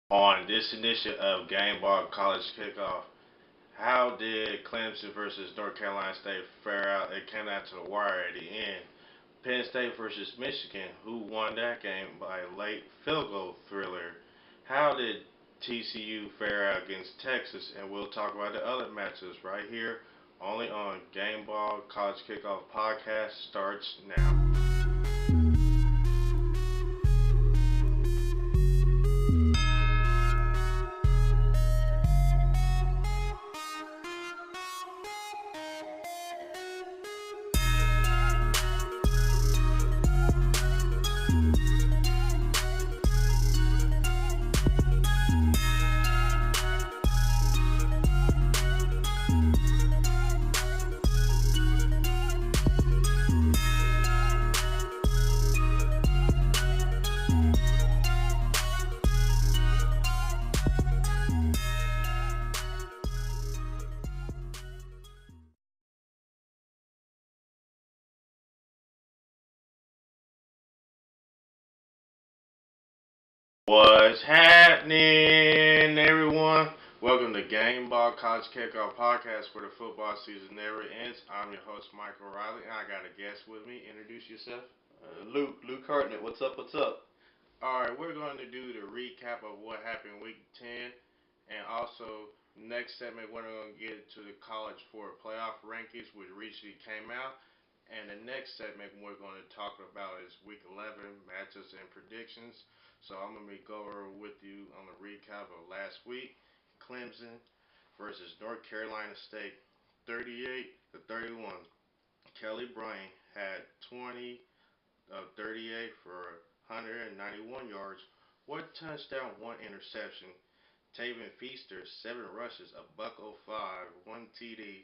On this edition of Gameball College Kickoff, how did Clemson versus North Carolina State fare out? It came down to the wire at the end. Penn State versus Michigan, who won that game by a late field goal thriller. How did TCU fare out against Texas? And we'll talk about the other matchups right here, only on Gameball College Kickoff podcast starts now. What's happening, everyone? Welcome to Game Ball College Kickoff Podcast where the football season never ends. I'm your host, Michael Riley, and I got a guest with me. Introduce yourself. Luke Hartnett, what's up? What's up? All right, we're going to do the recap of what happened week 10, and also next segment we're going to get to the college for playoff rankings, which recently came out. And the next segment we're going to talk about is week 11 matches and predictions. So I'm going to be going with you on the recap of last week. Clemson versus North Carolina State, 38 to 31. Kelly Bryant had 20 of 38 for 191 yards, one touchdown, one interception. Taven Feaster, 7 rushes, a buck oh 05, one TD.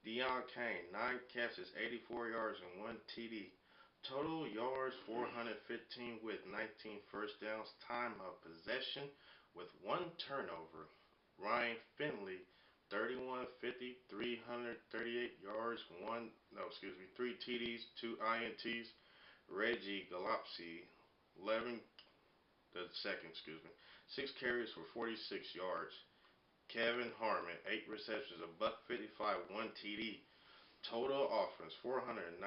Deion Kane, 9 catches, 84 yards, and 1 TD. Total yards 415 with 19 first downs. Time of possession with 1 turnover. Ryan Finley, 31-50, 338 yards, 3 TDs, 2 INTs. Reggie Galopsi, 11, the second, 6 carries for 46 yards. Kevin Harmon, 8 receptions, a buck 55, 1 TD. Total offense, 491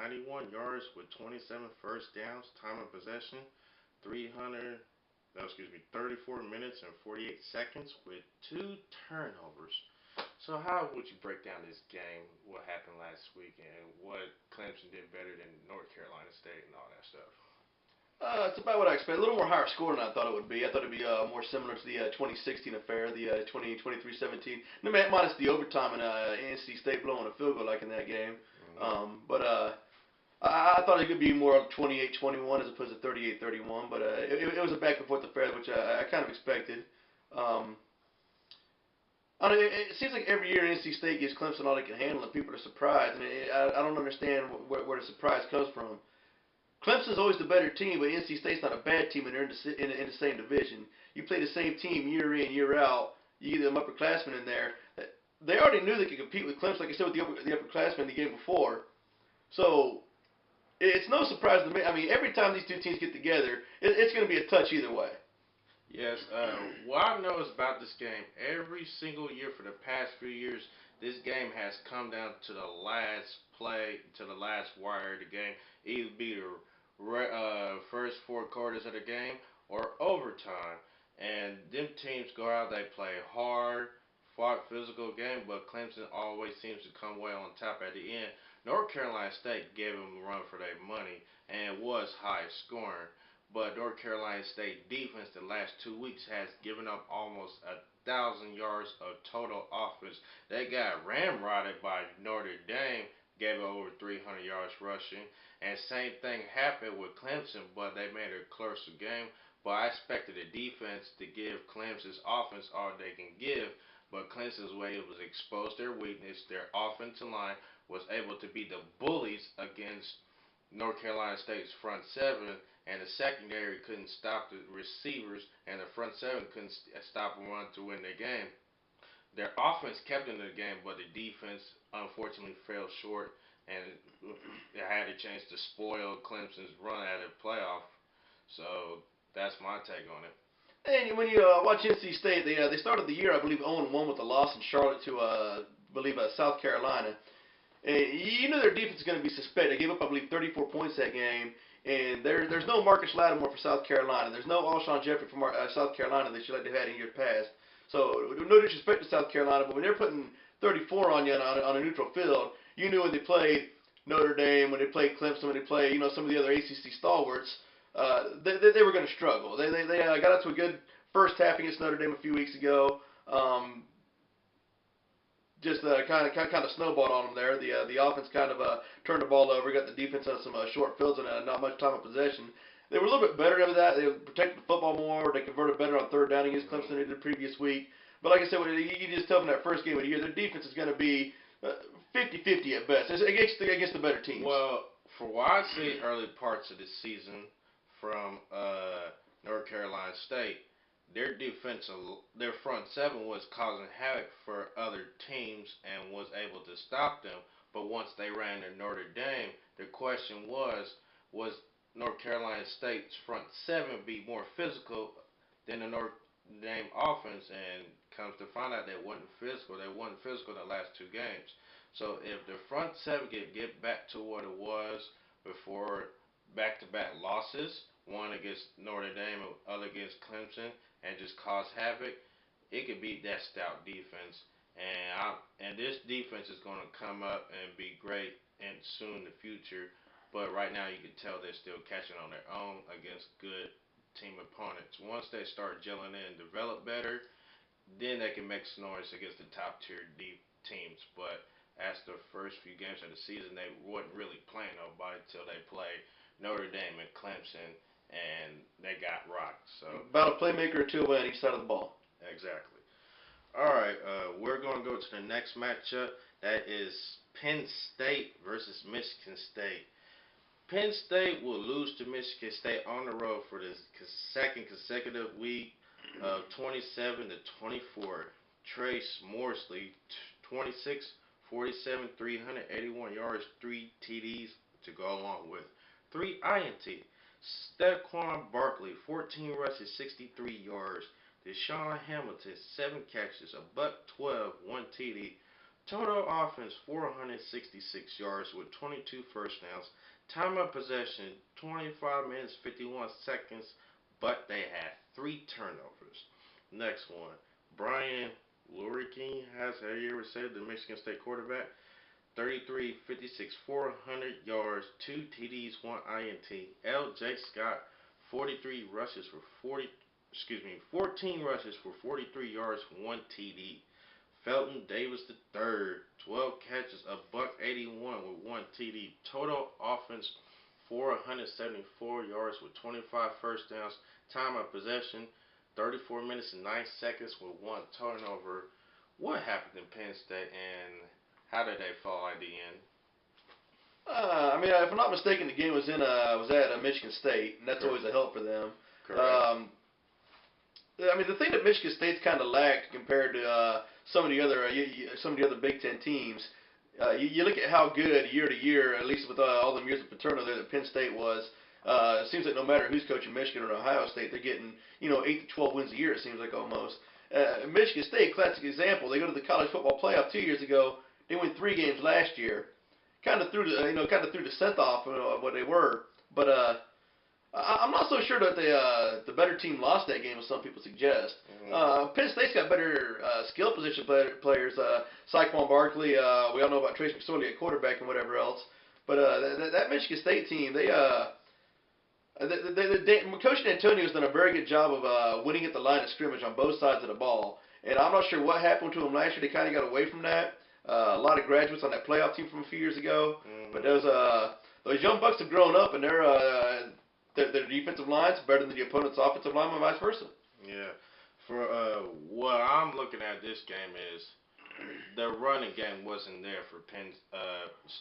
yards with 27 first downs. Time of possession, 34 minutes and 48 seconds with 2 turnovers. So how would you break down this game, what happened last week, and what Clemson did better than North Carolina State and all that stuff? It's about what I expected. A little more higher score than I thought it would be. I thought it would be more similar to the 2016 affair, the 2023-17. No, minus the overtime and NC State blowing a field goal like in that game. But I thought it could be more 28-21 as opposed to 38-31. But it was a back and forth affair, which I kind of expected. Um, I don't know, it seems like every year NC State gives Clemson all they can handle, and people are surprised. And I don't understand where the surprise comes from. Clemson's always the better team, but NC State's not a bad team, and they're in the same division. You play the same team year in, year out. You get them upperclassmen in there. They already knew they could compete with Clemson, like I said, with the upperclassmen the game before. So it's no surprise to me. I mean, every time these two teams get together, it's going to be a touch either way. Yes, what I know is about this game, every single year for the past few years, this game has come down to the last play, to the last wire of the game. Either be the first 4 quarters of the game or overtime. And them teams go out, they play hard, fought physical game, but Clemson always seems to come away on top at the end. North Carolina State gave them a run for their money and was high scoring. But North Carolina State defense the last 2 weeks has given up almost 1,000 yards of total offense. They got ramrodded by Notre Dame, gave over 300 yards rushing, and same thing happened with Clemson, but they made it a closer game. But I expected the defense to give Clemson's offense all they can give, but Clemson's way it was exposed their weakness. Their offensive line was able to be the bullies against North Carolina State's front seven, and the secondary couldn't stop the receivers, and the front seven couldn't stop them run to win the game. Their offense kept them in the game, but the defense unfortunately fell short, and it had a chance to spoil Clemson's run at a playoff. So that's my take on it. And when you watch NC State, they started the year, I believe, 0-1 with a loss in Charlotte to, I believe, South Carolina. And you knew their defense was going to be suspect. They gave up, I believe, 34 points that game. And there's no Marcus Lattimore for South Carolina. There's no Alshon Jeffrey from South Carolina that you like they've had in years past. So no disrespect to South Carolina, but when they're putting 34 on you on a neutral field, you knew when they played Notre Dame, when they played Clemson, when they played some of the other ACC stalwarts, they were going to struggle. They got out to a good first half against Notre Dame a few weeks ago. Just kind of snowballed on them there. The offense kind of turned the ball over, got the defense on some short fields and not much time of possession. They were a little bit better after that. They protected the football more. They converted better on third down against Clemson than they did the previous week. But like I said, you just tell them that first game of the year, their defense is going to be 50-50 at best against the better teams. Well, for what I see early parts of the season from North Carolina State, their front seven was causing havoc for other teams and was able to stop them. But once they ran to Notre Dame, the question was North Carolina State's front seven be more physical than the Notre Dame offense? And comes to find out they wasn't physical. They wasn't physical in the last two games. So if the front seven get back to what it was before back-to-back losses, one against Notre Dame, other against Clemson, and just cause havoc, it could beat that stout defense. And this defense is going to come up and be great and soon in the future. But right now, you can tell they're still catching on their own against good team opponents. Once they start gelling in and develop better, then they can make some noise against the top tier deep teams. But as the first few games of the season, they wasn't really playing nobody until they played Notre Dame and Clemson, and they got rocked. So about a playmaker or two on each side of the ball. exactly. All right, we're going to go to the next matchup. That is Penn State versus Michigan State. Penn State will lose to Michigan State on the road for the second consecutive week of 27 to 24. Trace Morsley, 26, 47, 381 yards, 3 TDs to go along with 3 INT. Stephon Barkley, 14 rushes, 63 yards. Deshaun Hamilton, 7 catches, a buck 12, 1 TD. Total offense, 466 yards with 22 first downs. Time of possession, 25 minutes, 51 seconds, but they had 3 turnovers. Next one, Brian Lurikin has, have you ever said, the Michigan State quarterback? 33, 56, 400 yards, 2 TDs, 1 INT. L.J. Scott, 43 rushes for 14 rushes for 43 yards, 1 TD. Felton Davis III, 12 catches, a buck 81 with 1 TD. Total offense, 474 yards with 25 first downs. Time of possession, 34 minutes and 9 seconds with 1 turnover. What happened in Penn State and how did they fall at the end? I mean, if I'm not mistaken, the game was at Michigan State, and that's always a help for them. Correct. I mean, the thing that Michigan State's kind of lacked compared to some of the other Big Ten teams, you look at how good year to year, at least with all the years of Paterno there that Penn State was. It seems like no matter who's coaching Michigan or Ohio State, they're getting 8 to 12 wins a year. It seems like almost. Michigan State, classic example. They go to the college football playoff 2 years ago. They won 3 games last year. Kind of threw the scent off of what they were, but I'm not so sure that the better team lost that game as some people suggest. Penn State's got better skill position players. Saquon Barkley, we all know about Trace McSorley at quarterback and whatever else. But that Michigan State team, Coach D'Antonio's done a very good job of winning at the line of scrimmage on both sides of the ball. And I'm not sure what happened to them last year. They kind of got away from that. A lot of graduates on that playoff team from a few years ago. But those young bucks have grown up, and their defensive line's better than the opponent's offensive line, and vice versa. Yeah. For what I'm looking at this game is the running game wasn't there for Penn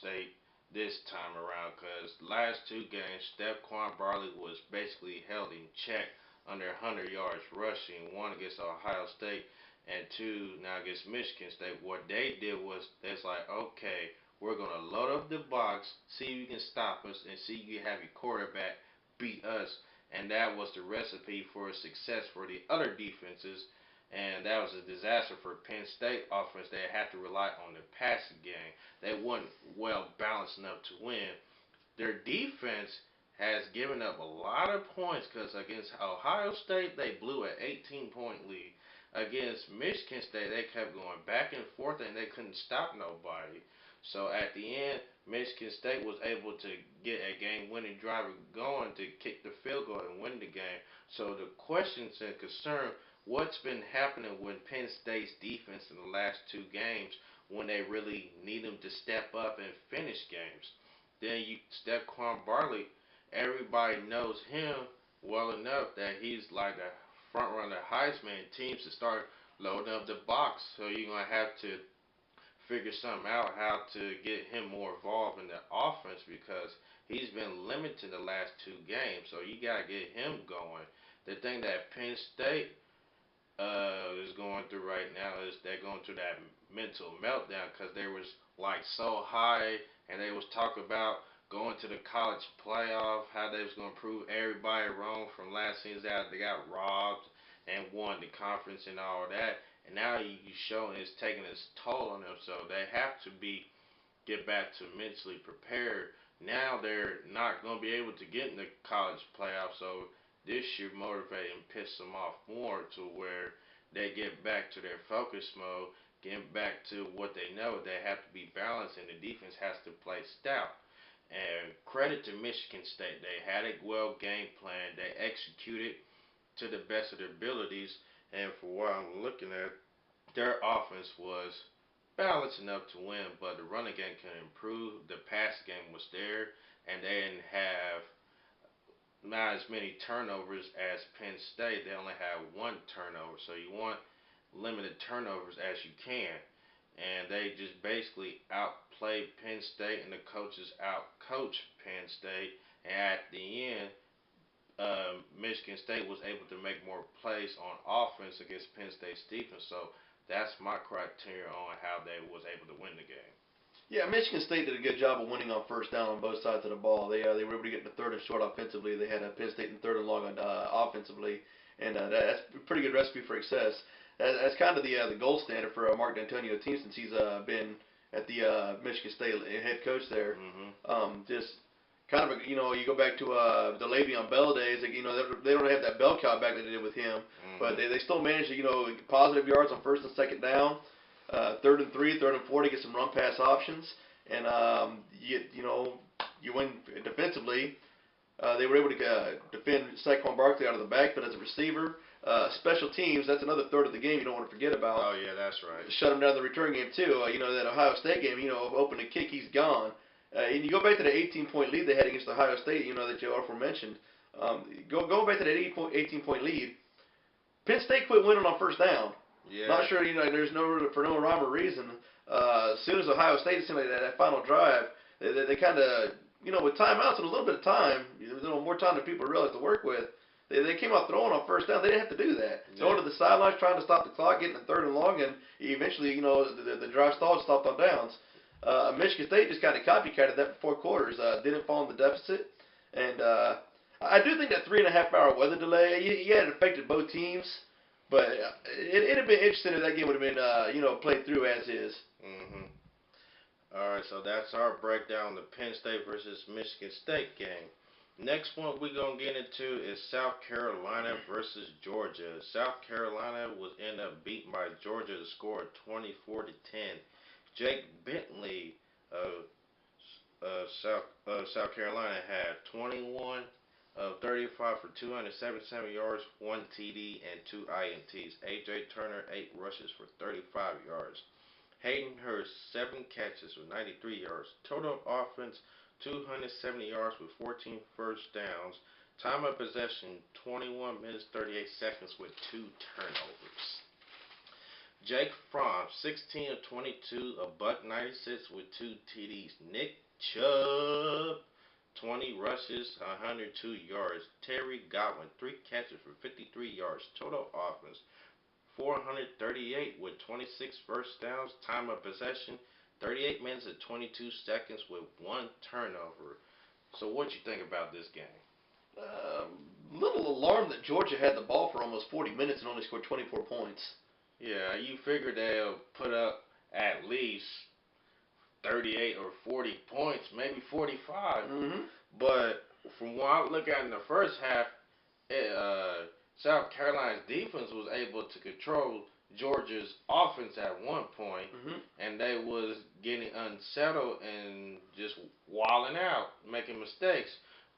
State this time around because last 2 games, Stephon Barkley was basically held in check under 100 yards rushing, 1 against Ohio State and 2 now against Michigan State. What they did was it's like, okay, we're going to load up the box, see if you can stop us, and see if you have your quarterback beat us. and that was the recipe for success for the other defenses. And that was a disaster for Penn State offense. They had to rely on the passing game. They weren't well balanced enough to win. Their defense has given up a lot of points because against Ohio State they blew an 18-point lead. Against Michigan State they kept going back and forth and they couldn't stop nobody. So at the end, Michigan State was able to get a game-winning drive going to kick the field goal and win the game. So the questions and concern, what's been happening with Penn State's defense in the last two games when they really need them to step up and finish games? Then you Stephon Bartley, everybody knows him well enough that he's like a front runner Heisman teams to start loading up the box. So you're gonna have to figure something out how to get him more involved in the offense because he's been limited the last two games. So you gotta get him going. The thing that Penn State is going through right now is they're going through that mental meltdown because they was like so high and they was talking about going to the college playoff, how they was going to prove everybody wrong from last season that they got robbed and won the conference and all that. And now you showing it's taking its toll on them, so they have to get back to mentally prepared. Now they're not going to be able to get in the college playoff, so this should motivate and piss them off more to where they get back to their focus mode, get back to what they know. They have to be balanced, and the defense has to play stout. And credit to Michigan State. They had a well game plan. They executed to the best of their abilities. And for what I'm looking at, their offense was balanced enough to win, but the running game can improve. The pass game was there, and they didn't have not as many turnovers as Penn State. They only had one turnover, so you want limited turnovers as you can. And they just basically outplayed Penn State, and the coaches outcoached Penn State. And at the end, Michigan State was able to make more plays on offense against Penn State's defense. So that's my criteria on how they was able to win the game. Yeah, Michigan State did a good job of winning on first down on both sides of the ball. They were able to get to third and short offensively. They had Penn State in third and long offensively, and that's a pretty good recipe for success. That's kind of the gold standard for Mark D'Antonio team since he's been at the Michigan State head coach there. Just kind of you go back to the Le'Veon Bell days. Like, they don't have that bell cow back that they did with him, but they still managed to positive yards on first and second down. Third and 3, third and 4 to get some run pass options, and you win defensively. They were able to defend Saquon Barkley out of the backfield as a receiver. Special teams, that's another third of the game you don't want to forget about. Oh yeah, that's right. Shut him down in the return game too. That Ohio State game, open a kick, he's gone. And you go back to the 18-point lead they had against Ohio State, that you aforementioned. Going back to that 18-point lead, Penn State quit winning on first down. Yeah. Not sure, there's for no rhyme or reason. As soon as Ohio State, seemed like that final drive, they kind of, with timeouts and a little bit of time, more time than people realize to work with, they came out throwing on first down. They didn't have to do that. Yeah. Going to the sidelines, trying to stop the clock, getting to third and long, and eventually, the drive stalled, stopped on downs. Michigan State just kind of copycatted that for 4 quarters. Didn't fall in the deficit, and I do think that 3.5-hour weather delay, it affected both teams. But it'd have been interesting if that game would have been, played through as is. All right, so that's our breakdown of the Penn State versus Michigan State game. Next one we're going to get into is South Carolina versus Georgia. South Carolina was ended up beaten by Georgia to score 24-10. Jake Bentley of South Carolina had 21 of 35 for 277 yards, 1 TD, and 2 INTs. A.J. Turner, 8 rushes for 35 yards. Hayden Hurst, 7 catches for 93 yards. Total offense, 270 yards with 14 first downs. Time of possession, 21 minutes, 38 seconds with 2 turnovers. Jake Fromm, 16 of 22, a buck 96 with 2 TDs. Nick Chubb, 20 rushes, 102 yards. Terry Godwin, 3 catches for 53 yards. Total offense, 438 with 26 first downs. Time of possession, 38 minutes and 22 seconds with 1 turnover. So what you think about this game? little alarmed that Georgia had the ball for almost 40 minutes and only scored 24 points. Yeah, you figure they'll put up at least 38 or 40 points, maybe 45. Mm-hmm. But from what I look at in the first half, South Carolina's defense was able to control Georgia's offense at one point, Mm-hmm. and they was getting unsettled and just wilding out, making mistakes.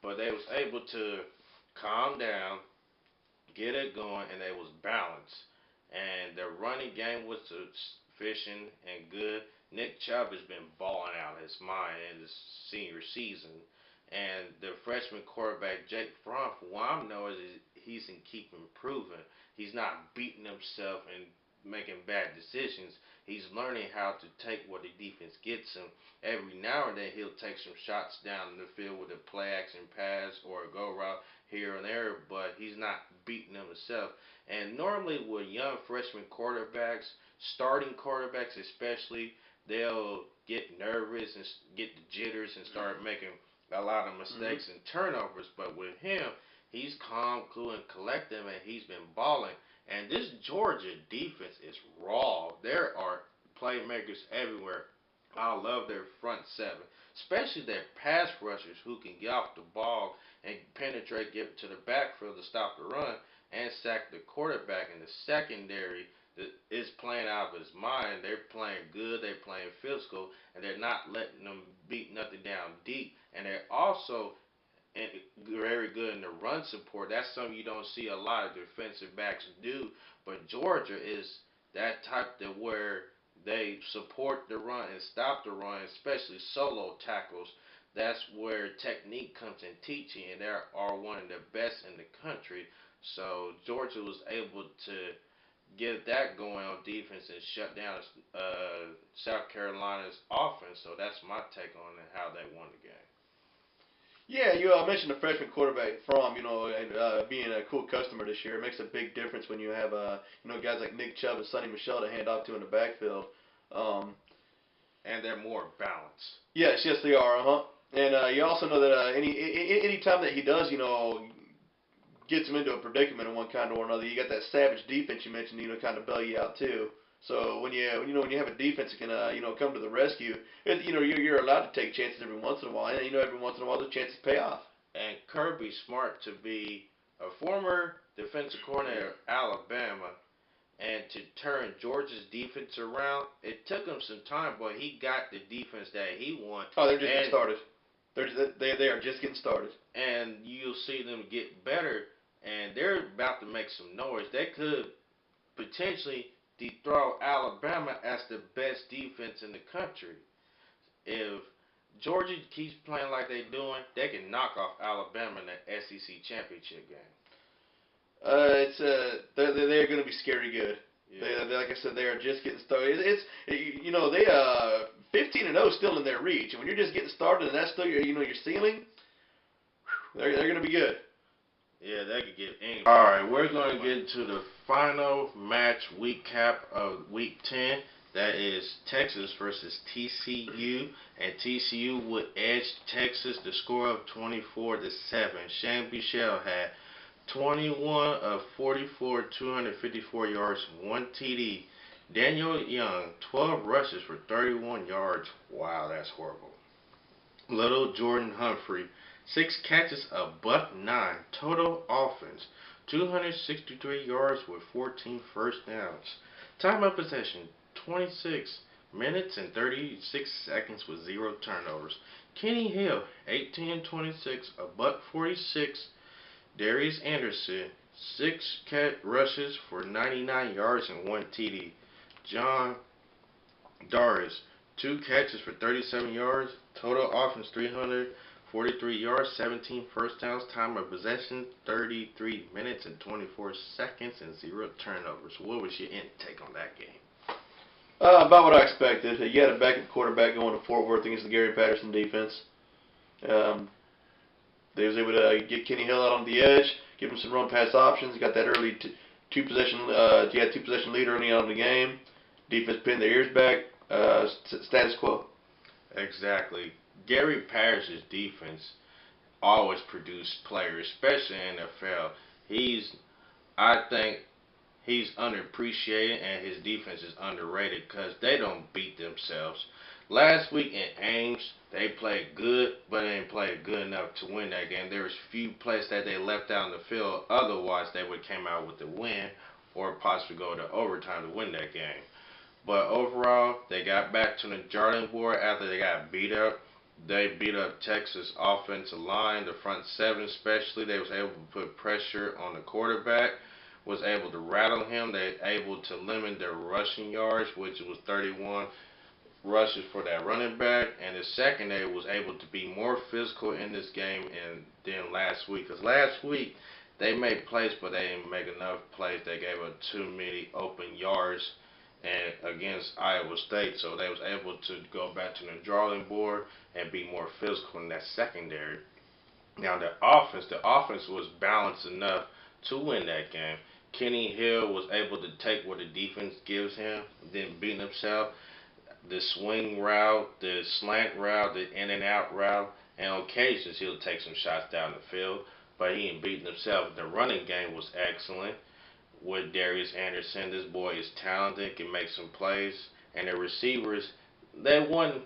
But they was able to calm down, get it going, and they was balanced. And the running game was efficient and good. Nick Chubb has been balling out his mind in his senior season. And the freshman quarterback, Jake Fromm, from what I know, is he's in keep improving. He's not beating himself and making bad decisions. He's learning how to take what the defense gets him. Every now and then he'll take some shots down the field with a play action pass or a go route here and there, but he's not beating himself. And normally with young freshman quarterbacks, starting quarterbacks especially, they'll get nervous and get the jitters and start making a lot of mistakes and turnovers. But with him, he's calm, cool, and collective, and he's been balling. And this Georgia defense is raw. There are playmakers everywhere. I love their front seven, especially their pass rushers who can get off the ball and penetrate, get to the backfield to stop the run and sack the quarterback. And the secondary is playing out of his mind. They're playing good, they're playing physical, and they're not letting them beat nothing down deep. And they're also very good in the run support. That's something you don't see a lot of defensive backs do. But Georgia is that type that where they support the run and stop the run, especially solo tackles. That's where technique comes in teaching, and they are one of the best in the country. So Georgia was able to get that going on defense and shut down South Carolina's offense. So that's my take on it, how they won the game. Yeah, you mentioned the freshman quarterback from, and being a cool customer this year. It makes a big difference when you have, guys like Nick Chubb and Sonny Michel to hand off to in the backfield. And they're more balanced. Yes, they are, And you also know that any time that he does, gets him into a predicament of one kind or another, you got that savage defense you mentioned, kind of bail you out too. So when you have a defense that can come to the rescue, you're allowed to take chances every once in a while, and every once in a while those chances pay off. And Kirby Smart, to be a former defensive coordinator of Alabama and to turn Georgia's defense around, it took him some time, but he got the defense that he wanted. Oh, they're just getting started. They are just getting started. And you'll see them get better, and they're about to make some noise. They could potentially dethrone Alabama as the best defense in the country. If Georgia keeps playing like they're doing, they can knock off Alabama in the SEC championship game. They're going to be scary good. Yeah. Like I said, they are just getting started. They 15-0 still in their reach, and when you're just getting started and that's still your ceiling, they're going to be good. Yeah, they could get anybody. All right, we're going to get to the final match recap of Week 10. That is Texas versus TCU, and TCU would edge Texas the score of 24-7. Shane Bichelle had 21 of 44, 254 yards, 1 TD. Daniel Young, 12 rushes for 31 yards. Wow, that's horrible. Little Jordan Humphrey, 6 catches, a $109. Total offense, 263 yards with 14 first downs. Time of possession, 26 minutes and 36 seconds with 0 turnovers. Kenny Hill, 18-26, a $146. Darius Anderson, 6 rushes for 99 yards and 1 TD. John Darius, 2 catches for 37 yards. Total offense, 343 yards, 17 first downs. Time of possession, 33 minutes and 24 seconds and 0 turnovers. What was your intake on that game? About what I expected. You had a backup quarterback going to Fort Worth against the Gary Patterson defense. They was able to get Kenny Hill out on the edge, give him some run pass options. Got that early two possession lead early on in the game. Defense pinned their ears back. Status quo. Exactly. Gary Patterson's defense always produce players, especially in the NFL. I think he's underappreciated and his defense is underrated because they don't beat themselves. Last week in Ames, they played good, but they didn't play good enough to win that game. There was few plays that they left out in the field. Otherwise, they would have came out with the win or possibly go to overtime to win that game. But overall, they got back to the drawing board after they got beat up. They beat up Texas offensive line, the front seven especially. They was able to put pressure on the quarterback, was able to rattle him. They able to limit their rushing yards, which was 31 rushes for that running back. And the secondary was able to be more physical in this game than last week. Because last week, they made plays, but they didn't make enough plays. They gave up too many open yards and against Iowa State, so they was able to go back to the drawing board and be more physical in that secondary. Now the offense was balanced enough to win that game. Kenny Hill was able to take what the defense gives him, then beat himself. The swing route, the slant route, the in and out route, and on occasions he'll take some shots down the field, but he ain't beating himself. The running game was excellent with Darius Anderson. This boy is talented, can make some plays. And the receivers, they wasn't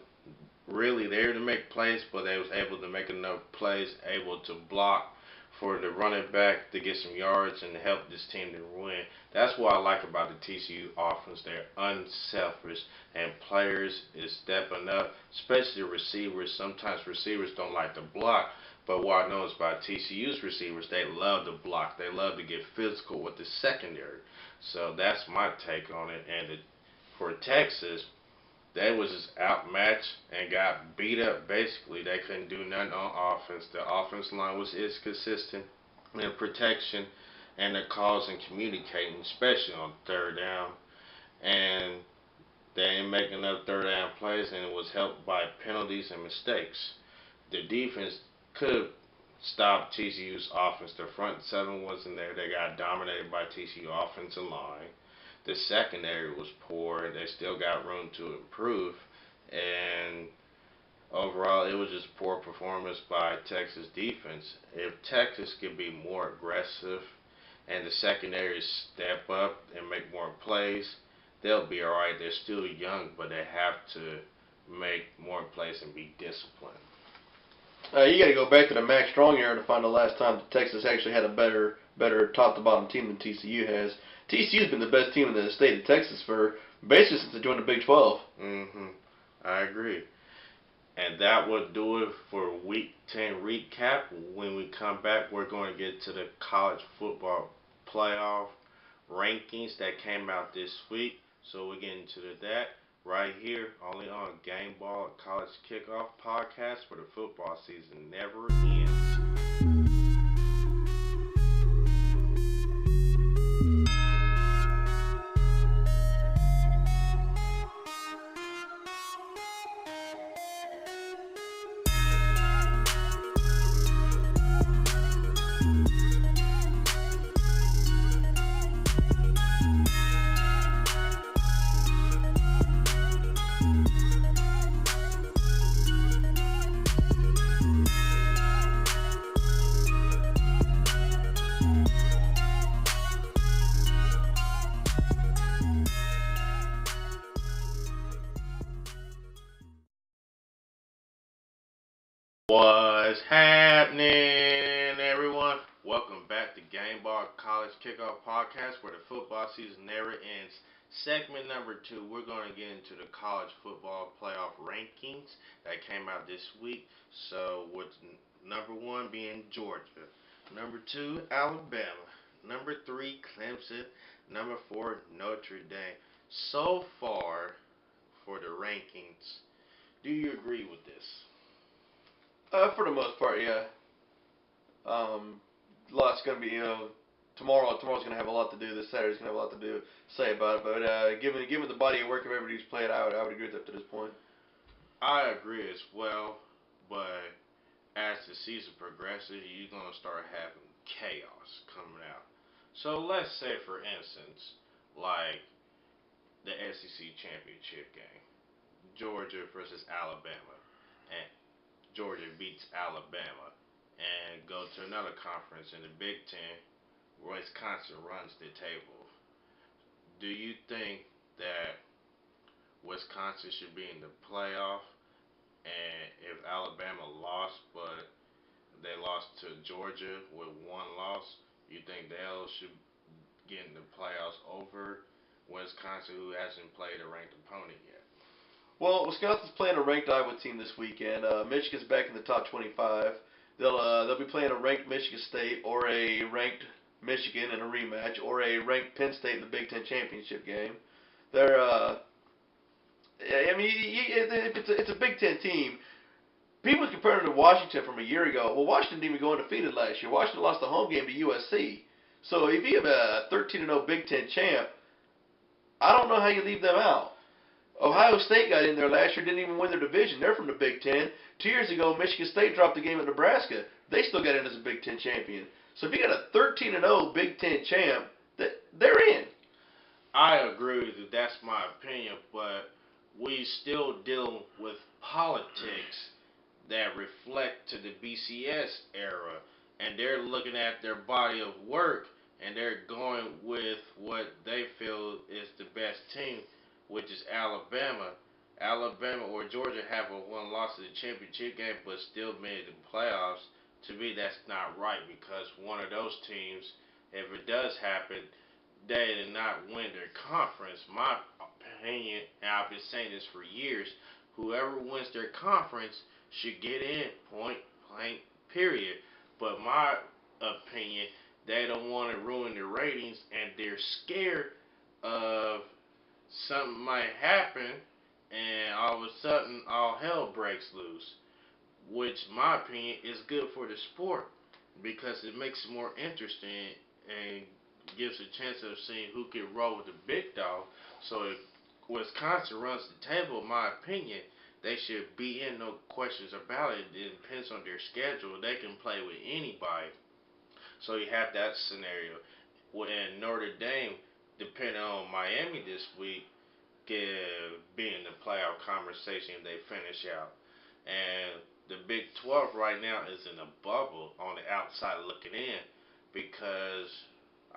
really there to make plays, but they was able to make enough plays, able to block for the running back to get some yards and help this team to win. That's what I like about the TCU offense. They're unselfish, and players is stepping up, especially receivers. Sometimes receivers don't like to block, but what I know is about TCU's receivers, they love to block. They love to get physical with the secondary. So that's my take on it. And for Texas, they was just outmatched and got beat up basically. They couldn't do nothing on offense. The offense line was inconsistent in protection and the calls and communicating, especially on third down. And they didn't make enough third down plays, and it was helped by penalties and mistakes. The defense could stop TCU's offense. The front seven wasn't there. They got dominated by TCU offensive line. The secondary was poor. They still got room to improve. And overall, it was just poor performance by Texas defense. If Texas could be more aggressive and the secondary step up and make more plays, they'll be all right. They're still young, but they have to make more plays and be disciplined. You got to go back to the Max Strong era to find the last time that Texas actually had a better top-to-bottom team than TCU has. TCU's been the best team in the state of Texas for basically since they joined the Big 12. I agree. And that will do it for Week 10 recap. When we come back, we're going to get to the college football playoff rankings that came out this week. So we're getting to that right here, only on Gameball College Kickoff podcast, where the football season never ends. What's happening, everyone? Welcome back to Gameball College Kickoff Podcast, where the football season never ends. Segment number 2, we're going to get into the college football playoff rankings that came out this week. So, with number 1 being Georgia, number 2, Alabama, number 3, Clemson, number 4, Notre Dame. So far, for the rankings, do you agree with this? For the most part, yeah. Lots going to be, tomorrow's going to have a lot to do. This Saturday's going to have a lot to do say about it. But given the body of work of everybody who's played, I would agree with that to this point. I agree as well, but as the season progresses, you're going to start having chaos coming out. So let's say, for instance, like the SEC championship game, Georgia versus Alabama, and Georgia beats Alabama, and go to another conference in the Big Ten, Wisconsin runs the table. Do you think that Wisconsin should be in the playoff? And if Alabama lost, but they lost to Georgia with one loss, you think they should get in the playoffs over Wisconsin, who hasn't played a ranked opponent yet? Well, Wisconsin's playing a ranked Iowa team this weekend. Michigan's back in the top 25. They'll be playing a ranked Michigan State or a ranked Michigan in a rematch, or a ranked Penn State in the Big Ten championship game. They're I mean, it's a Big Ten team. People are comparing it to Washington from a year ago. Well, Washington didn't even go undefeated last year. Washington lost the home game to USC. So if you have a 13-0 Big Ten champ, I don't know how you leave them out. Ohio State got in there last year, didn't even win their division. They're from the Big Ten. 2 years ago, Michigan State dropped the game at Nebraska. They still got in as a Big Ten champion. So if you got a 13-0 Big Ten champ, they're in. I agree with you. That's my opinion, but we still deal with politics that reflect to the BCS era, and they're looking at their body of work and they're going with what they feel is the best team, which is Alabama. Alabama or Georgia have a one loss in the championship game, but still made the playoffs. To me, that's not right because one of those teams, if it does happen, they did not win their conference. My opinion, and I've been saying this for years, whoever wins their conference should get in, point blank, period. But my opinion, they don't want to ruin their ratings and they're scared of something might happen and all of a sudden all hell breaks loose. Which, my opinion, is good for the sport because it makes it more interesting and gives a chance of seeing who can roll with the big dog. So if Wisconsin runs the table, in my opinion, they should be in, no questions about it. It depends on their schedule. They can play with anybody. So you have that scenario. When Notre Dame, depending on Miami this week, could be in the playoff conversation if they finish out. And the Big 12 right now is in a bubble on the outside looking in because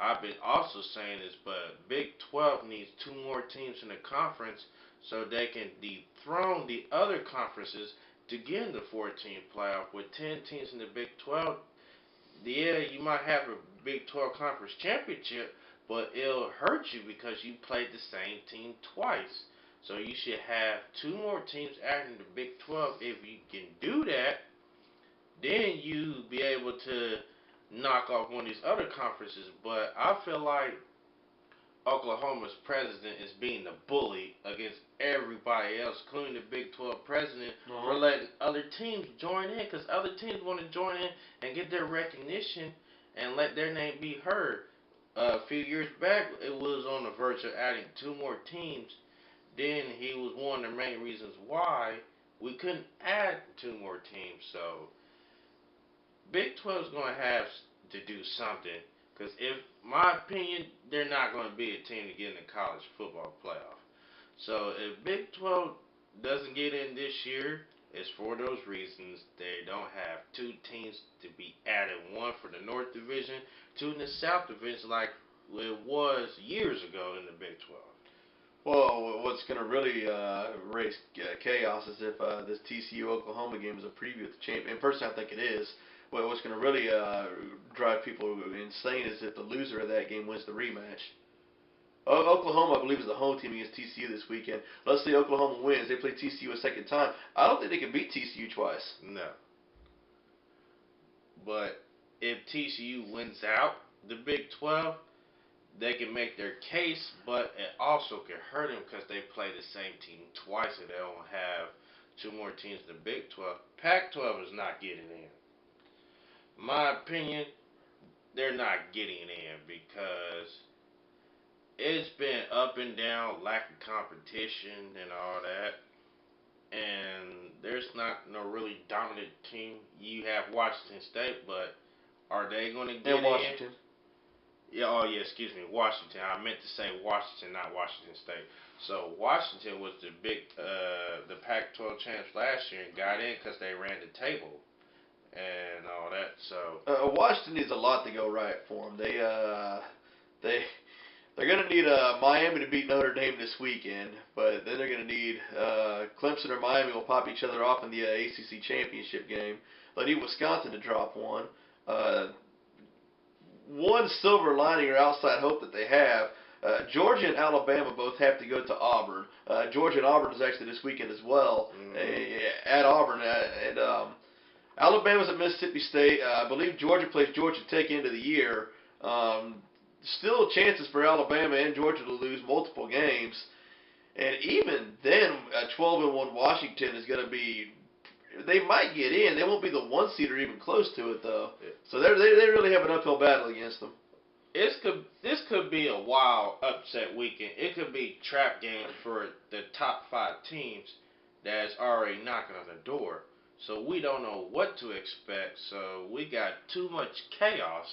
I've been also saying this, but Big 12 needs two more teams in the conference so they can dethrone the other conferences to get in the 14 playoff. With 10 teams in the Big 12, yeah, you might have a Big 12 conference championship, but it'll hurt you because you played the same team twice. So you should have two more teams adding the Big 12. If you can do that, then you be able to knock off one of these other conferences. But I feel like Oklahoma's president is being the bully against everybody else, including the Big 12 president, for letting other teams join in because other teams want to join in and get their recognition and let their name be heard. A few years back, it was on the verge of adding two more teams. Then he was one of the main reasons why we couldn't add two more teams. So Big 12 is going to have to do something. Because if, my opinion, they're not going to be a team to get in the college football playoff. So if Big 12 doesn't get in this year, it's for those reasons. They don't have two teams to be added. One for the North Division, two in the South Division like it was years ago in the Big 12. Well, what's going to really raise chaos is if this TCU Oklahoma game is a preview of the champ. In person, I think it is. Well, what's going to really drive people insane is if the loser of that game wins the rematch. Oklahoma, I believe, is the home team against TCU this weekend. Let's say Oklahoma wins. They play TCU a second time. I don't think they can beat TCU twice. No. But if TCU wins out the Big 12, they can make their case, but it also can hurt them because they play the same team twice and they don't have two more teams in the Big 12. Pac-12 is not getting in. My opinion, they're not getting in because it's been up and down, lack of competition and all that. And there's not no really dominant team. You have Washington State, but are they going to get in? And Washington. Yeah, oh yeah, excuse me, Washington. I meant to say Washington, not Washington State. So Washington was the Pac-12 champs last year and got in because they ran the table. and all that. So Washington needs a lot to go right for them. They they're going to need Miami to beat Notre Dame this weekend, but then they're going to need Clemson or Miami will pop each other off in the ACC championship game. They'll need Wisconsin to drop one. One silver lining or outside hope that they have. Georgia and Alabama both have to go to Auburn. Georgia and Auburn is actually this weekend as well at Auburn. Alabama's at Mississippi State. I believe Georgia plays Georgia Tech into the year. Still chances for Alabama and Georgia to lose multiple games. And even then, a 12-1 Washington is going to be. They might get in. They won't be the one seed or even close to it though. So they really have an uphill battle against them. this could be a wild upset weekend. It could be trap games for the top 5 teams that's already knocking on the door. So we don't know what to expect. So we got too much chaos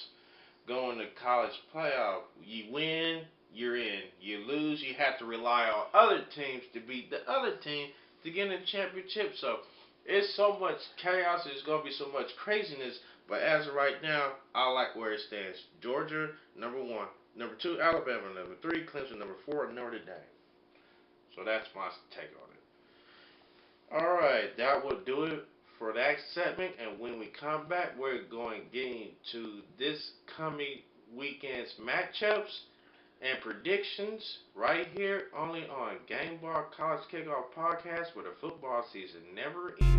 going to college playoff. You win, you're in. You lose, you have to rely on other teams to beat the other team to get in the championship. So it's so much chaos. There's going to be so much craziness. But as of right now, I like where it stands. Georgia, number 1. Number 2, Alabama. Number 3, Clemson. Number 4, Notre Dame. So that's my take on it. All right, that will do it for that segment. And when we come back, we're going to get into this coming weekend's matchups and predictions right here only on Gameball College Kickoff Podcast, where the football season never ends.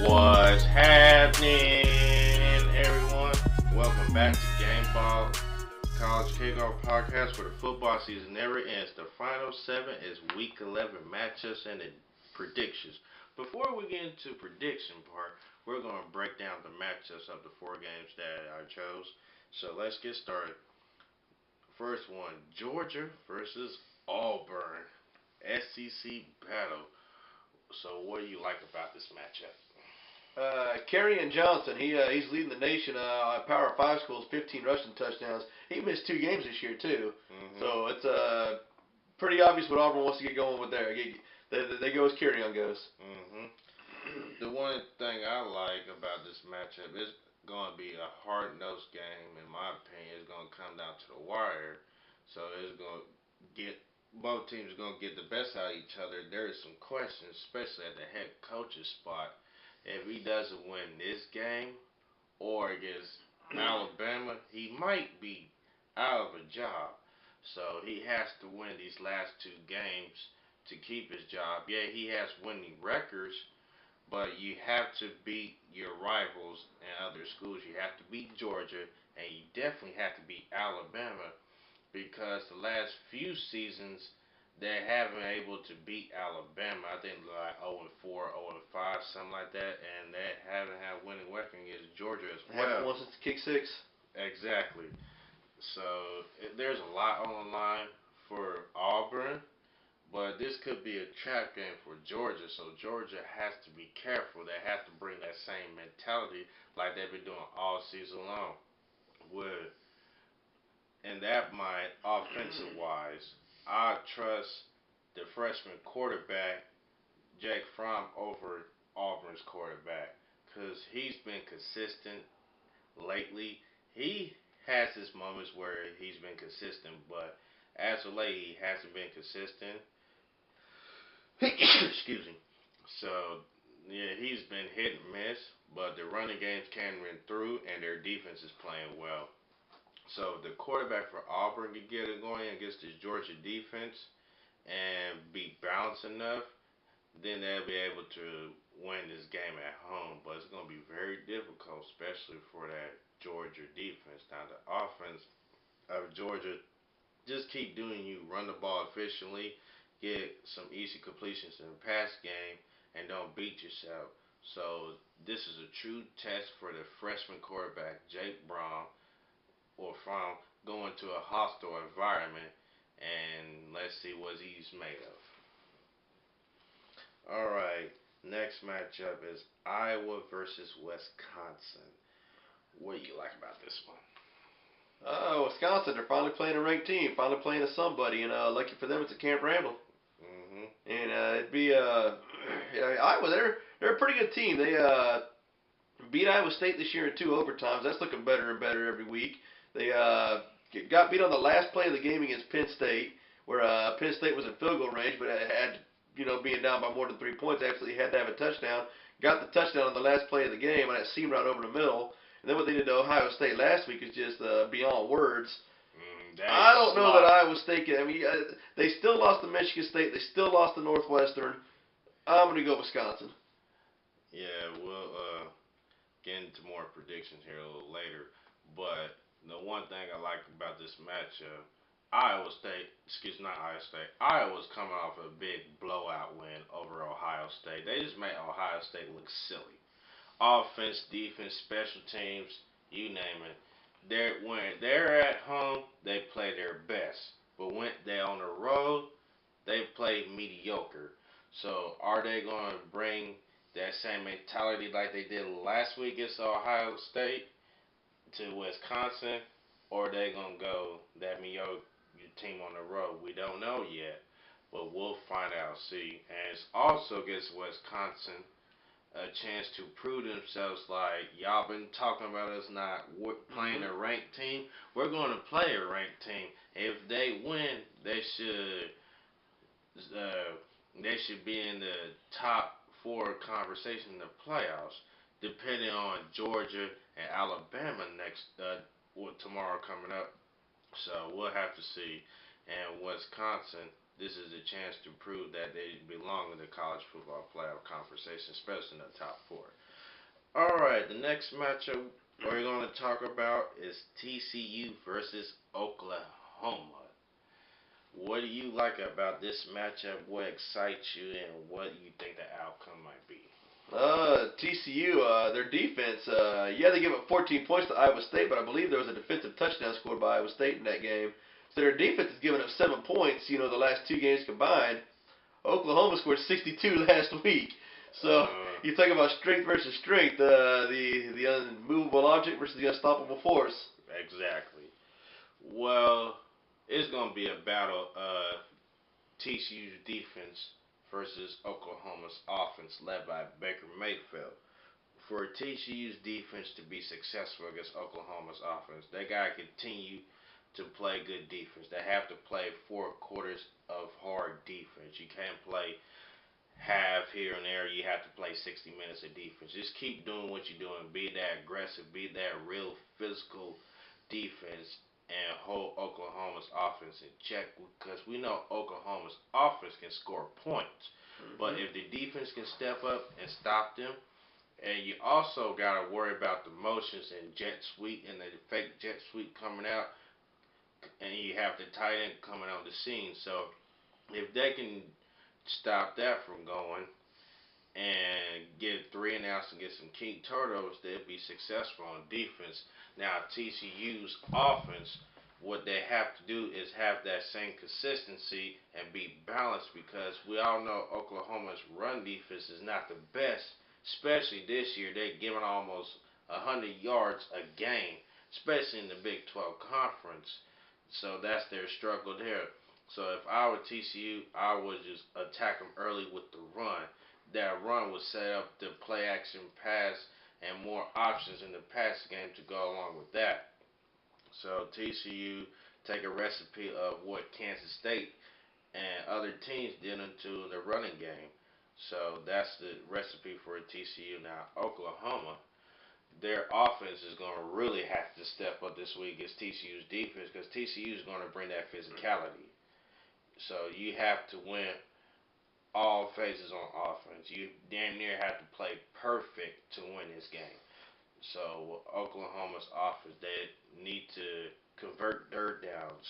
What's happening, everyone? Welcome back to Gameball College Kickoff Podcast, where the football season never ends. The final 7 is Week 11 matchups and the predictions. Before we get into prediction part, we're going to break down the matchups of the 4 games that I chose. So let's get started. First one, Georgia versus Auburn, SEC battle. So what do you like about this matchup? Kerryon Johnson, he's leading the nation at Power 5 schools, 15 rushing touchdowns. He missed 2 games this year too, so it's pretty obvious what Auburn wants to get going with there. They go as Kerryon goes. The one thing I like about this matchup is going to be a hard-nosed game. In my opinion, it's going to come down to the wire. So it's going to get both teams are going to get the best out of each other. There is some questions, especially at the head coach's spot. If he doesn't win this game or against Alabama, he might be out of a job. So he has to win these last 2 games to keep his job. Yeah, he has winning records, but you have to beat your rivals in other schools. You have to beat Georgia, and you definitely have to beat Alabama, because the last few seasons they haven't been able to beat Alabama. I think like 0-4, 0-5, something like that, and they haven't had winning record against Georgia as well. Haven't won since the kick 6. Exactly. So there's a lot on the line for Auburn, but this could be a trap game for Georgia. So Georgia has to be careful. They have to bring that same mentality like they've been doing all season long. And that might, offensive wise, I trust the freshman quarterback, Jake Fromm, over Auburn's quarterback, because he's been consistent lately. He has his moments where he's been consistent, but as of late, he hasn't been consistent. Excuse me. So, yeah, he's been hit and miss, but the running game's carrying through, and their defense is playing well. So the quarterback for Auburn can get it going against this Georgia defense and be balanced enough, then they'll be able to win this game at home. But it's going to be very difficult, especially for that Georgia defense. Now the offense of Georgia just keep doing you run the ball efficiently, get some easy completions in the pass game, and don't beat yourself. So this is a true test for the freshman quarterback Jake Braun or from going to a hostile environment, and let's see what he's made of. All right, next matchup is Iowa versus Wisconsin. What do you like about this one? Wisconsin, they're finally playing a ranked team, finally playing a somebody, and lucky for them, it's at Camp Randall. Hmm. And it'd be yeah, Iowa. They're a pretty good team. They beat Iowa State this year in 2 overtimes. That's looking better and better every week. They got beat on the last play of the game against Penn State, where Penn State was in field goal range, but it had being down by more than 3 points, absolutely had to have a touchdown. Got the touchdown on the last play of the game, and that seam right over the middle. And then what they did to Ohio State last week is just beyond words. I don't know that Iowa State can. I mean, they still lost to Michigan State. They still lost to Northwestern. I'm going to go Wisconsin. Yeah, we'll get into more predictions here a little later. But the one thing I like about this matchup, Iowa State, excuse me, not Iowa State, Iowa's coming off a big blowout win over Ohio State. They just made Ohio State look silly. Offense, defense, special teams, you name it. When they're at home, they play their best. But when they're on the road, they play mediocre. So are they going to bring that same mentality like they did last week against Ohio State to Wisconsin, or are they going to go that mediocre team on the road? We don't know yet, but we'll find out. See, and it's also against Wisconsin a chance to prove themselves. Like y'all been talking about us not playing a ranked team. We're going to play a ranked team. If they win, they should be in the top four conversation in the playoffs, depending on Georgia and Alabama next tomorrow coming up. So we'll have to see. And Wisconsin, this is a chance to prove that they belong in the college football playoff conversation, especially in the top four. All right, the next matchup we're going to talk about is TCU versus Oklahoma. What do you like about this matchup? What excites you, and what do you think the outcome might be? TCU, their defense, yeah, they gave up 14 points to Iowa State, but I believe there was a defensive touchdown scored by Iowa State in that game. So their defense has given up 7 points, the last 2 games combined. Oklahoma scored 62 last week. So you talk about strength versus strength, the unmovable object versus the unstoppable force. Exactly. Well, it's going to be a battle of TCU's defense versus Oklahoma's offense led by Baker Mayfield. For TCU's defense to be successful against Oklahoma's offense, they got to continue to play good defense. They have to play 4 quarters of hard defense. You can't play half here and there. You have to play 60 minutes of defense. Just keep doing what you're doing. Be that aggressive. Be that real physical defense and hold Oklahoma's offense in check because we know Oklahoma's offense can score points. But if the defense can step up and stop them, and you also got to worry about the motions and jet sweep and the fake jet sweep coming out, and you have the tight end coming on the scene. So if they can stop that from going and get 3 and outs and get some key turnovers, they'll be successful on defense. Now TCU's offense, what they have to do is have that same consistency and be balanced because we all know Oklahoma's run defense is not the best, especially this year. They're giving almost 100 yards a game, especially in the Big 12 conference. So that's their struggle there. So if I were TCU, I would just attack them early with the run. That run would set up the play action pass and more options in the pass game to go along with that. So TCU take a recipe of what Kansas State and other teams did into the running game. So that's the recipe for TCU. Now Oklahoma, their offense is going to really have to step up this week against TCU's defense because TCU is going to bring that physicality. So you have to win all phases on offense. You damn near have to play perfect to win this game. So Oklahoma's offense, they need to convert third downs,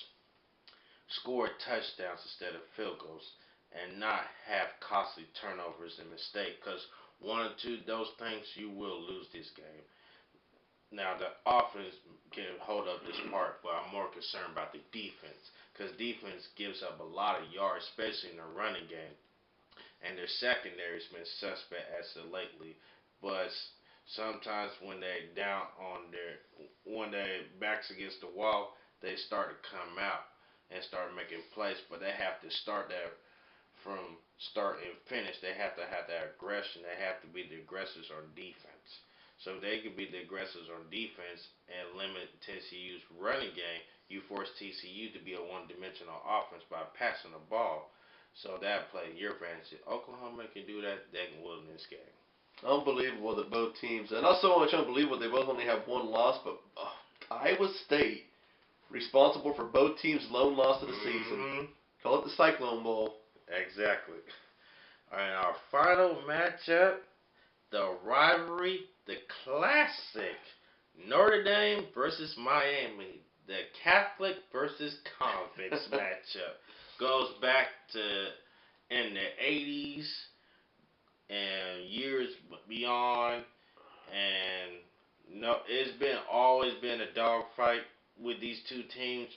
score touchdowns instead of field goals, and not have costly turnovers and mistakes. Because one or two those things, you will lose this game. Now the offense can hold up this part, but I'm more concerned about the defense because defense gives up a lot of yards, especially in the running game, and their secondary's been suspect as of lately. But sometimes when they down on their when they backs against the wall, they start to come out and start making plays. But they have to start that from start and finish. They have to have that aggression. They have to be the aggressors on defense. So if they can be the aggressors on defense and limit TCU's running game, you force TCU to be a one-dimensional offense by passing the ball. So that play your advantage. If Oklahoma can do that, they can win this game. Unbelievable that both teams, and not so much unbelievable they both only have one loss, but Iowa State responsible for both teams' lone loss of the season. Call it the Cyclone Bowl. Exactly. And our final matchup, the rivalry, the classic Notre Dame versus Miami, the Catholic versus convicts matchup, goes back to in the 80s and years beyond, and no, it's been always been a dogfight with these two teams,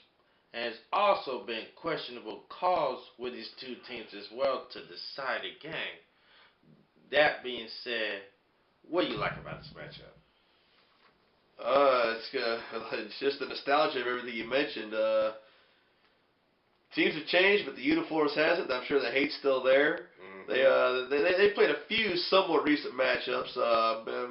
and it's also been questionable calls with these two teams as well to decide a game. That being said, what do you like about this matchup? It's just the nostalgia of everything you mentioned. Teams have changed, but the uniforms hasn't. I'm sure the hate's still there. They played a few somewhat recent matchups.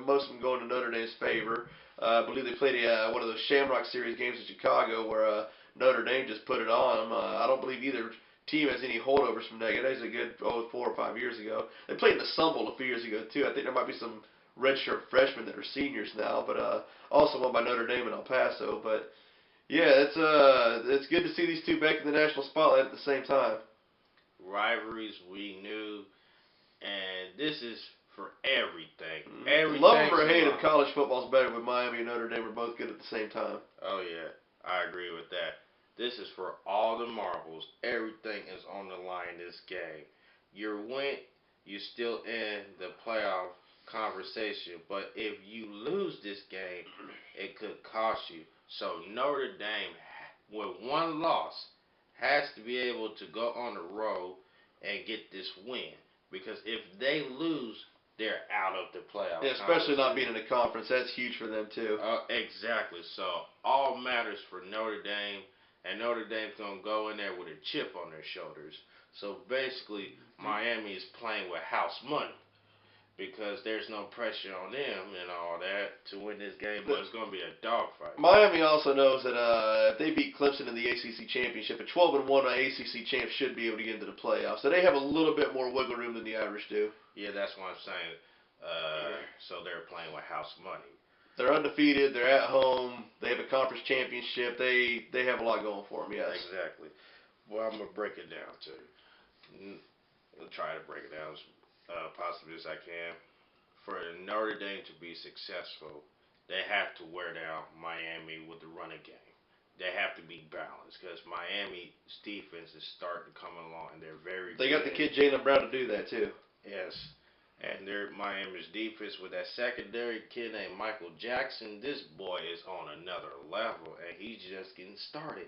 Most of them going to Notre Dame's favor. I believe they played one of those Shamrock Series games in Chicago where Notre Dame just put it on them. I don't believe either team has any holdovers from that. That was a good 4 or 5 years ago. They played in the Sun Bowl a few years ago too. I think there might be some redshirt freshmen that are seniors now, but also won by Notre Dame in El Paso. But yeah, it's good to see these two back in the national spotlight at the same time. Rivalries we knew, and this is for everything. Love Everything. them or hate them, college football's better when Miami and Notre Dame are both good at the same time. Oh yeah, I agree with that. This is for all the marbles. Everything is on the line in this game. You win, you're still in the playoff conversation. But if you lose this game, it could cost you. So Notre Dame, with one loss, has to be able to go on the road and get this win. Because if they lose, they're out of the playoff. Yeah, especially not being in a conference. That's huge for them too. Exactly. So all matters for Notre Dame, and Notre Dame's gonna go in there with a chip on their shoulders. So basically, Miami is playing with house money because there's no pressure on them and all that to win this game, but it's going to be a dogfight. Miami also knows that if they beat Clemson in the ACC championship, a 12-1 ACC champ should be able to get into the playoffs. So they have a little bit more wiggle room than the Irish do. Yeah, that's what I'm saying. So they're playing with house money. They're undefeated. They're at home. They have a conference championship. They have a lot going for them. Yes. Exactly. Well, I'm gonna break it down to you. I'll try to break it down as possibly as I can. For Notre Dame to be successful, they have to wear down Miami with the running game. They have to be balanced because Miami's defense is starting to come along, and they're very. They got the kid Jalen Brown to do that too. Yes, and their Miami's defense with that secondary kid named Michael Jackson. This boy is on another level, and he's just getting started.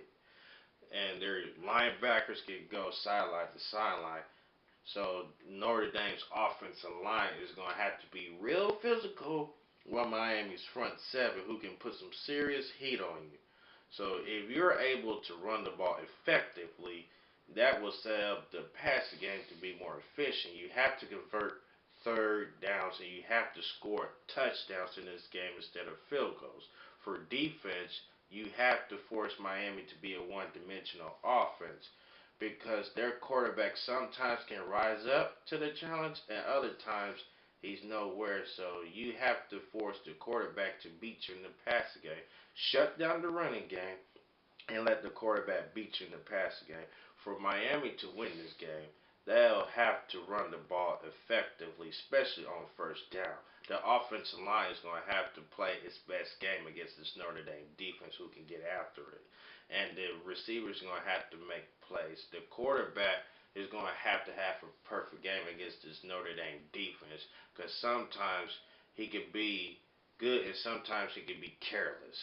And their linebackers can go sideline to sideline. So Notre Dame's offensive line is going to have to be real physical with Miami's front seven who can put some serious heat on you. So if you're able to run the ball effectively, that will set up the passing game to be more efficient. You have to convert third downs and you have to score touchdowns in this game instead of field goals. For defense, you have to force Miami to be a one-dimensional offense because their quarterback sometimes can rise up to the challenge and other times he's nowhere. So you have to force the quarterback to beat you in the passing game. Shut down the running game and let the quarterback beat you in the passing game. For Miami to win this game, they'll have to run the ball effectively, especially on first down. The offensive line is going to have to play its best game against this Notre Dame defense who can get after it. And the receivers are going to have to make plays. The quarterback is going to have a perfect game against this Notre Dame defense, because sometimes he could be good and sometimes he could be careless.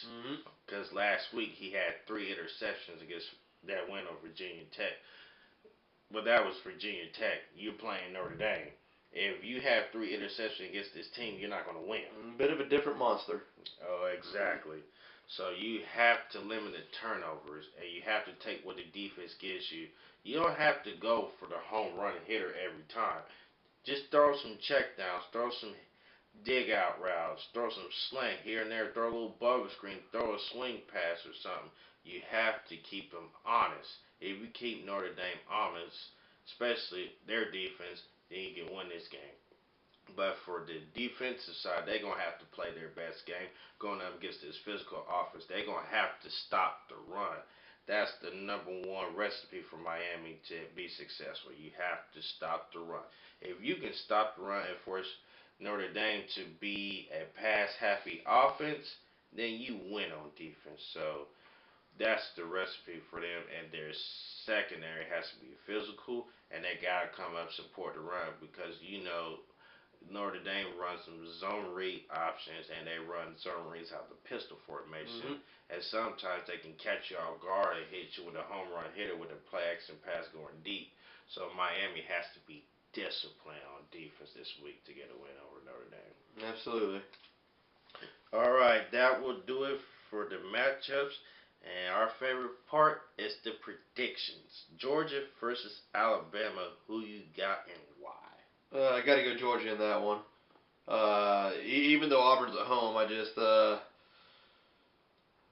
Because last week he had 3 interceptions against that win over Virginia Tech. But that was Virginia Tech. You're playing Notre Dame. If you have 3 interceptions against this team, you're not going to win. Bit of a different monster. Oh, exactly. So you have to limit the turnovers, and you have to take what the defense gives you. You don't have to go for the home run hitter every time. Just throw some checkdowns, throw some dig out routes, throw some slant here and there, throw a little bubble screen, throw a swing pass or something. You have to keep them honest. If you keep Notre Dame honest, especially their defense, then you can win this game. But for the defensive side, they're going to have to play their best game going up against this physical offense. They're going to have to stop the run. That's the #1 recipe for Miami to be successful. You have to stop the run. If you can stop the run and force Notre Dame to be a pass-happy offense, then you win on defense. So that's the recipe for them, and their secondary has to be physical, and they got to come up support the run, because Notre Dame runs some zone read options, and they run zone reads out the pistol formation. And sometimes they can catch you off guard and hit you with a home run hitter with a play action pass going deep. So Miami has to be disciplined on defense this week to get a win over Notre Dame. Absolutely. All right, that will do it for the matchups. And our favorite part is the predictions. Georgia versus Alabama. Who you got and why? I got to go Georgia in that one. Even though Auburn's at home,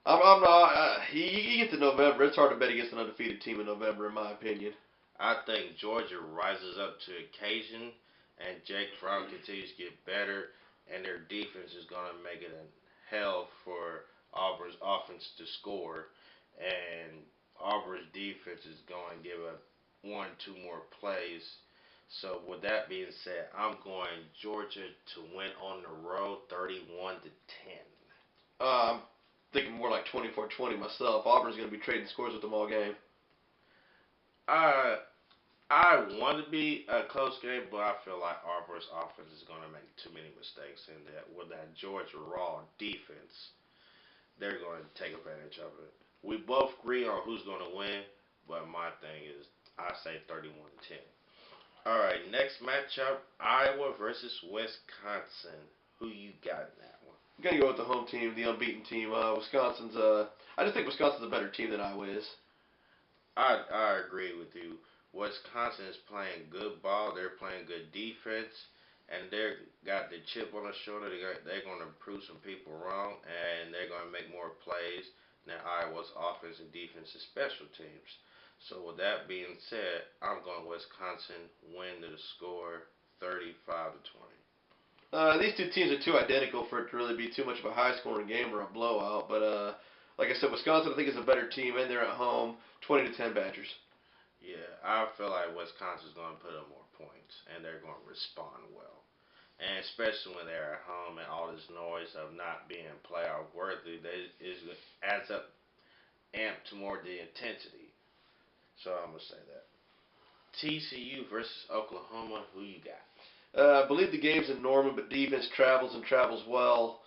I'm not. You get to November, it's hard to bet against an undefeated team in November, in my opinion. I think Georgia rises up to occasion, and Jake Fromm continues to get better, and their defense is going to make it a hell for Auburn's offense to score, and Auburn's defense is going to give up 1-2 more plays. So with that being said, I'm going Georgia to win on the road 31-10. I'm thinking more like 24-20 myself. Auburn's going to be trading scores with them all game. I want to be a close game, but I feel like Auburn's offense is going to make too many mistakes in that. With that Georgia raw defense, they're going to take advantage of it. We both agree on who's going to win, but my thing is, I say 31-10. All right, next matchup, Iowa versus Wisconsin. Who you got in that one? I'm going to go with the home team, the unbeaten team. Wisconsin's, I just think Wisconsin's a better team than Iowa is. I agree with you. Wisconsin is playing good ball. They're playing good defense, and they're got the chip on their shoulder. They're going to prove some people wrong, and they're going to make more plays than Iowa's offense and defense and special teams. So with that being said, I'm going Wisconsin win to the score 35-20. These two teams are too identical for it to really be too much of a high-scoring game or a blowout. But like I said, Wisconsin I think is a better team, and they're at home, 20-10 Badgers. Yeah, I feel like Wisconsin's going to put up more points, and they're going to respond well. And especially when they're at home and all this noise of not being playoff worthy, it adds up, amp to more the intensity. So I'm going to say that. TCU versus Oklahoma, who you got? I believe the game's in Norman, but defense travels and travels well.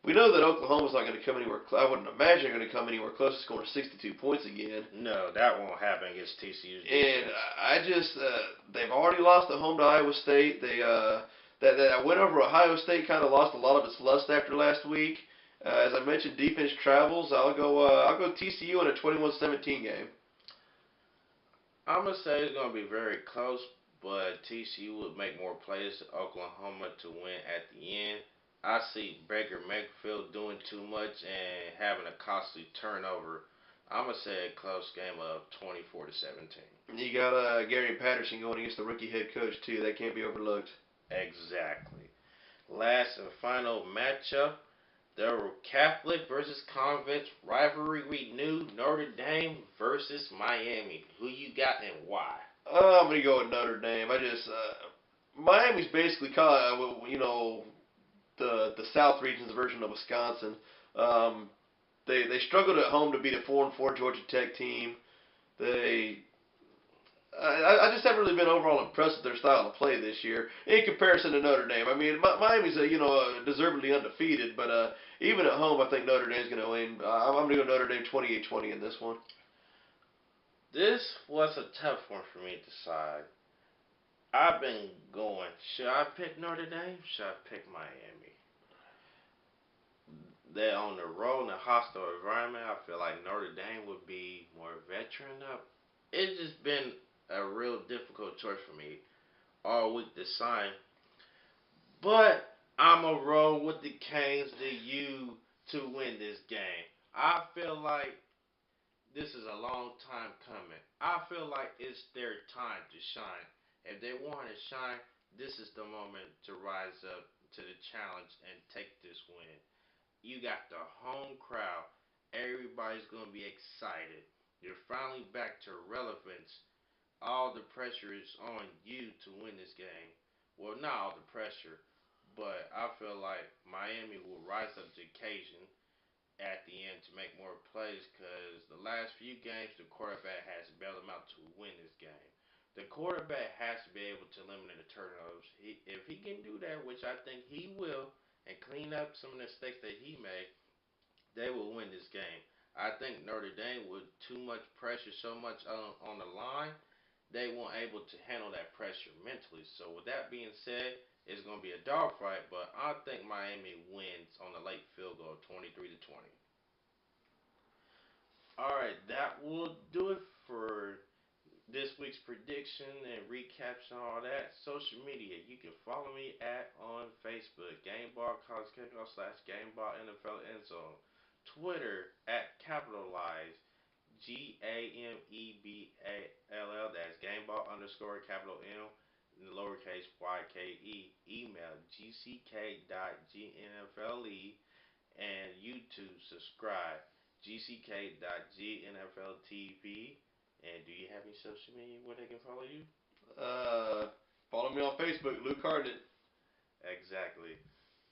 We know that Oklahoma's not going to come anywhere close. I wouldn't imagine they're going to come anywhere close to scoring 62 points again. No, that won't happen against TCU's And defense. they've already lost at home to Iowa State. That win over Ohio State kind of lost a lot of its lust after last week. As I mentioned, defense travels. I'll go TCU in a 21-17 game. I'm going to say it's going to be very close, but TCU would make more plays to Oklahoma to win at the end. I see Baker Mayfield doing too much and having a costly turnover. I'm going to say a close game of 24-17. You got Gary Patterson going against the rookie head coach, too. That can't be overlooked. Exactly. Last and final matchup, the Catholic versus Convent rivalry renewed. Notre Dame versus Miami. Who you got and why? I'm going to go with Notre Dame. Miami's basically the South region's version of Wisconsin. They struggled at home to beat a 4-4 Georgia Tech team. They I just haven't really been overall impressed with their style of play this year in comparison to Notre Dame. I mean, Miami's deservedly undefeated, but even at home, I think Notre Dame's going to win. I'm going to go Notre Dame 28-20 in this one. This was a tough one for me to decide. I've been going, should I pick Notre Dame? Should I pick Miami? They're on the road in a hostile environment. I feel like Notre Dame would be more veteran up. It's just been a real difficult choice for me all week to sign. But I'm a roll with the Canes, the U, to win this game. I feel like this is a long time coming. I feel like it's their time to shine. If they want to shine, this is the moment to rise up to the challenge and take this win. You got the home crowd. Everybody's going to be excited. You're finally back to relevance. All the pressure is on you to win this game. Well, not all the pressure, but I feel like Miami will rise up to the occasion at the end to make more plays because the last few games the quarterback has bailed them out to win this game. The quarterback has to be able to eliminate the turnovers. If he can do that, which I think he will, and clean up some of the mistakes that he made, they will win this game. I think Notre Dame with too much pressure, so much on the line, they weren't able to handle that pressure mentally. So with that being said, it's going to be a dogfight, but I think Miami wins on a late field goal, 23-20. All right, that will do it for this week's prediction and recaps and all that. Social media, you can follow me at on Facebook, Gameball College Kickoff / Gameball NFL Endzone. Twitter at capitalize GAMEBALL. That's Gameball underscore capital M in the lowercase YKE. Email gck.gnfle and YouTube subscribe gck.gnfltv. And do you have any social media where they can follow you? Follow me on Facebook, Luke Harden. Exactly.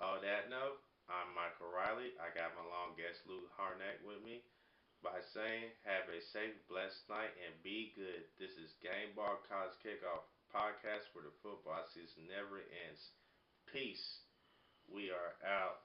On that note, I'm Michael Riley. I got my long guest Luke Harnett with me by saying have a safe, blessed night and be good. This is Game Ball College Kickoff podcast where the football season never ends. Peace. We are out.